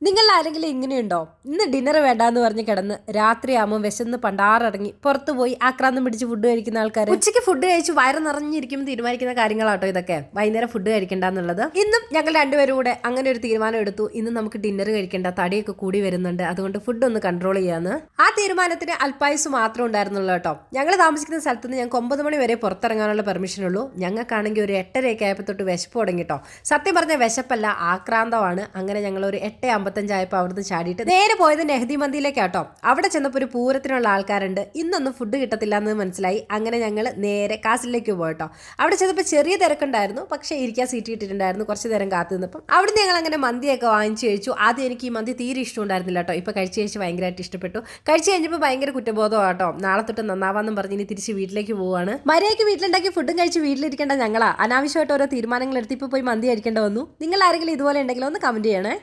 നിങ്ങൾ ആരെങ്കിലും ഇങ്ങനെയുണ്ടോ? ഇന്ന് ഡിന്നർ വേണ്ടാന്ന് പറഞ്ഞ് കിടന്ന് രാത്രിയാകുമ്പോൾ വിശന്ന് പണ്ടാറിറങ്ങി പുറത്തു പോയി ആക്രാന്തം പിടിച്ച് ഫുഡ് കഴിക്കുന്ന ആൾക്കാർ. ഉച്ചയ്ക്ക് ഫുഡ് കഴിച്ച് വയറ് നിറഞ്ഞിരിക്കുമ്പോൾ തീരുമാനിക്കുന്ന കാര്യങ്ങളാട്ടോ ഇതൊക്കെ. വൈകുന്നേരം ഫുഡ് കഴിക്കണ്ടെന്നുള്ളത്. ഇന്നും ഞങ്ങൾ രണ്ടുപേരും കൂടെ അങ്ങനെ ഒരു തീരുമാനം എടുത്തു. ഇന്ന് നമുക്ക് ഡിന്നർ കഴിക്കേണ്ട, തടിയൊക്കെ കൂടി വരുന്നുണ്ട്, അതുകൊണ്ട് ഫുഡ് ഒന്ന് കൺട്രോൾ ചെയ്യാന്ന്. ആ തീരുമാനത്തിന് അല്പായുസ് മാത്രം ഉണ്ടായിരുന്നുള്ളൂ കേട്ടോ. ഞങ്ങൾ താമസിക്കുന്ന സ്ഥലത്ത് നിന്ന് ഞങ്ങൾക്ക് 9 മണി വരെ പുറത്തിറങ്ങാനുള്ള പെർമിഷൻ ഉള്ളൂ. ഞങ്ങൾക്കാണെങ്കിൽ ഒരു 8:30 ആയപ്പോൾ തൊട്ട് വിശപ്പ് തുടങ്ങിട്ടോ. സത്യം പറഞ്ഞ വിശപ്പല്ല, ആക്രാന്തമാണ്. അങ്ങനെ ഞങ്ങൾ ഒരു 8:55 ആയപ്പോൾ അവിടുന്ന് ചാടിയിട്ട് നേരെ പോയത് നെഹ്ദി മന്തിയിലേക്കാട്ടോ. അവിടെ ചെന്നപ്പോൾ ഒരു പൂരത്തിനുള്ള ആൾക്കാരുണ്ട്. ഇന്നൊന്നും ഫുഡ് കിട്ടത്തില്ല എന്ന് മനസ്സിലായി. അങ്ങനെ ഞങ്ങൾ നേരെ കാസിലേക്ക് പോയിട്ടോ. അവിടെ ചെന്നപ്പോൾ ചെറിയ തിരക്കുണ്ടായിരുന്നു, പക്ഷേ ഇരിക്കാൻ സീറ്റ് കിട്ടിയിട്ടുണ്ടായിരുന്നു. കുറച്ച് നേരം കാത്തു നിന്നപ്പം അവിടുന്ന് ഞങ്ങൾ അങ്ങനെ മന്തിയൊക്കെ വാങ്ങിച്ചു കഴിച്ചു. ആദ്യം എനിക്ക് ഈ മന്തി തീരെ ഇഷ്ടമുണ്ടായിരുന്നില്ല കേട്ടോ. ഇപ്പോൾ കഴിച്ച് ഭയങ്കരമായിട്ട് ഇഷ്ടപ്പെട്ടു. കഴിച്ച് കഴിഞ്ഞപ്പോൾ ഭയങ്കര കുറ്റബോധം കേട്ടോ. നാളെ തൊട്ട് നന്നാവാന്നും പറഞ്ഞ് ഇനി തിരിച്ച് വീട്ടിലേക്ക് പോവാണ്. മര്യാദയ്ക്ക് വീട്ടിലുണ്ടാക്കി ഫുഡും കഴിച്ച് വീട്ടിലിരിക്കേണ്ട ഞങ്ങളാ അനാവശ്യമായിട്ട് ഓരോ തീരുമാനങ്ങൾ എടുത്ത് ഇപ്പോൾ പോയി മന്തി കഴിക്കേണ്ട വന്നു. നിങ്ങൾ ആരെങ്കിലും ഇതുപോലെ ഉണ്ടെങ്കിൽ ഒന്ന് കമന്റ് ചെയ്യണേ.